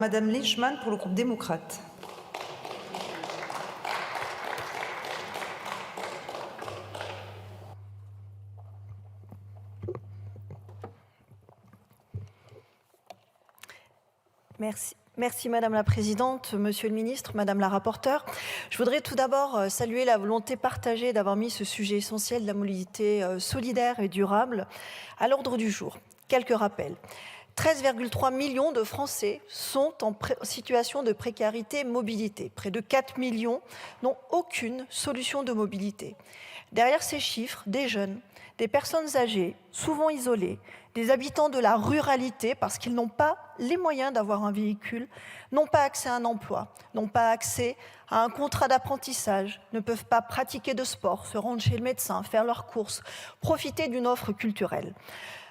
Madame Leishman pour le groupe démocrate. Merci Madame la Présidente, Monsieur le Ministre, Madame la Rapporteure. Je voudrais tout d'abord saluer la volonté partagée d'avoir mis ce sujet essentiel de la mobilité solidaire et durable à l'ordre du jour. Quelques rappels. 13,3 millions de Français sont en situation de précarité mobilité. Près de 4 millions n'ont aucune solution de mobilité. Derrière ces chiffres, des jeunes, des personnes âgées, souvent isolées, des habitants de la ruralité parce qu'ils n'ont pas les moyens d'avoir un véhicule, n'ont pas accès à un emploi, n'ont pas accès à un contrat d'apprentissage, ne peuvent pas pratiquer de sport, se rendre chez le médecin, faire leurs courses, profiter d'une offre culturelle.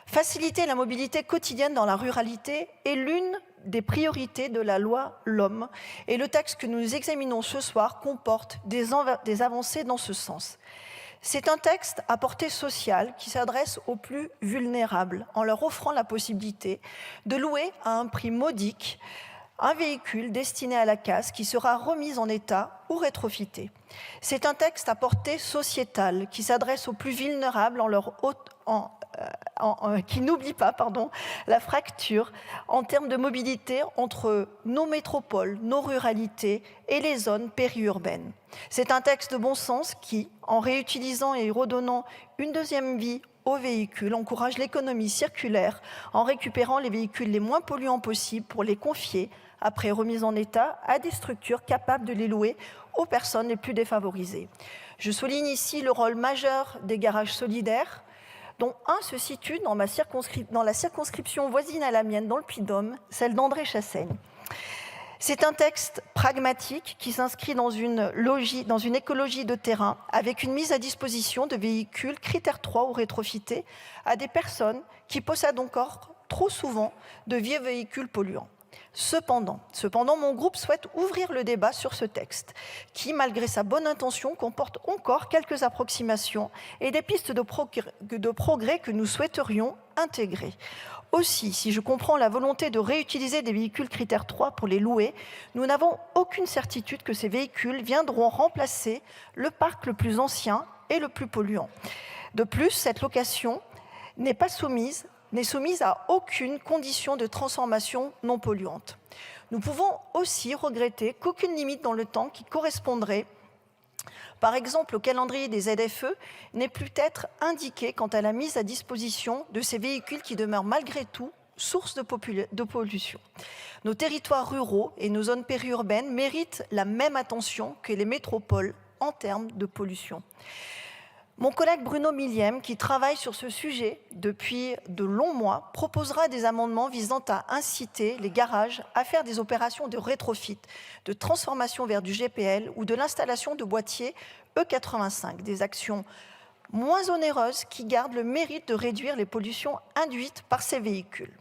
Faciliter la mobilité quotidienne dans la ruralité est l'une des priorités de la loi LOM et le texte que nous examinons ce soir comporte des avancées dans ce sens. C'est un texte à portée sociale qui s'adresse aux plus vulnérables en leur offrant la possibilité de louer à un prix modique un véhicule destiné à la casse qui sera remis en état ou rétrofité. C'est un texte à portée sociétale qui s'adresse aux plus vulnérables qui n'oublie pas la fracture en termes de mobilité entre nos métropoles, nos ruralités et les zones périurbaines. C'est un texte de bon sens qui, en réutilisant et redonnant une deuxième vie aux véhicules, encourage l'économie circulaire en récupérant les véhicules les moins polluants possibles pour les confier, après remise en état, à des structures capables de les louer aux personnes les plus défavorisées. Je souligne ici le rôle majeur des garages solidaires, dont un se situe dans la circonscription voisine à la mienne, dans le Puy-de-Dôme, celle d'André-Chassaigne. C'est un texte pragmatique qui s'inscrit dans une écologie de terrain avec une mise à disposition de véhicules critère 3 ou rétrofités à des personnes qui possèdent encore trop souvent de vieux véhicules polluants. Cependant, mon groupe souhaite ouvrir le débat sur ce texte qui, malgré sa bonne intention, comporte encore quelques approximations et des pistes de progrès que nous souhaiterions intégrer. Aussi, si je comprends la volonté de réutiliser des véhicules critère 3 pour les louer, nous n'avons aucune certitude que ces véhicules viendront remplacer le parc le plus ancien et le plus polluant. De plus, cette location n'est soumise à aucune condition de transformation non polluante. Nous pouvons aussi regretter qu'aucune limite dans le temps qui correspondrait, par exemple au calendrier des ZFE, n'ait pu être indiquée quant à la mise à disposition de ces véhicules qui demeurent malgré tout source de pollution. Nos territoires ruraux et nos zones périurbaines méritent la même attention que les métropoles en termes de pollution. Mon collègue Bruno Millième, qui travaille sur ce sujet depuis de longs mois, proposera des amendements visant à inciter les garages à faire des opérations de rétrofit, de transformation vers du GPL ou de l'installation de boîtiers E85, des actions moins onéreuses qui gardent le mérite de réduire les pollutions induites par ces véhicules.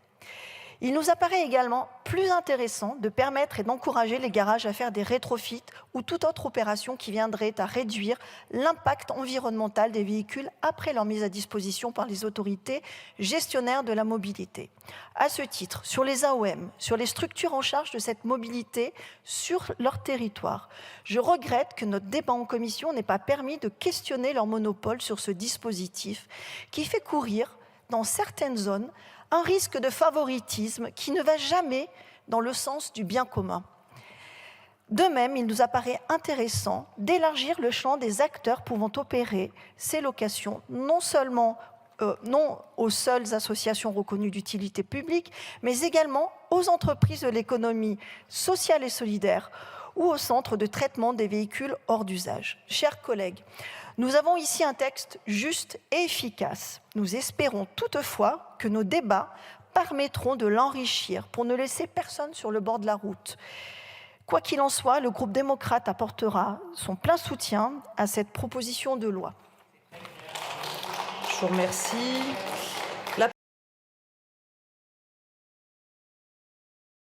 Il nous apparaît également plus intéressant de permettre et d'encourager les garages à faire des rétrofits ou toute autre opération qui viendrait à réduire l'impact environnemental des véhicules après leur mise à disposition par les autorités gestionnaires de la mobilité. À ce titre, sur les AOM, sur les structures en charge de cette mobilité sur leur territoire, je regrette que notre débat en commission n'ait pas permis de questionner leur monopole sur ce dispositif qui fait courir, dans certaines zones, un risque de favoritisme qui ne va jamais dans le sens du bien commun. De même, il nous apparaît intéressant d'élargir le champ des acteurs pouvant opérer ces locations, non aux seules associations reconnues d'utilité publique, mais également aux entreprises de l'économie sociale et solidaire ou aux centres de traitement des véhicules hors d'usage. Chers collègues, nous avons ici un texte juste et efficace. Nous espérons toutefois que nos débats permettront de l'enrichir pour ne laisser personne sur le bord de la route. Quoi qu'il en soit, le groupe démocrate apportera son plein soutien à cette proposition de loi. Je vous remercie.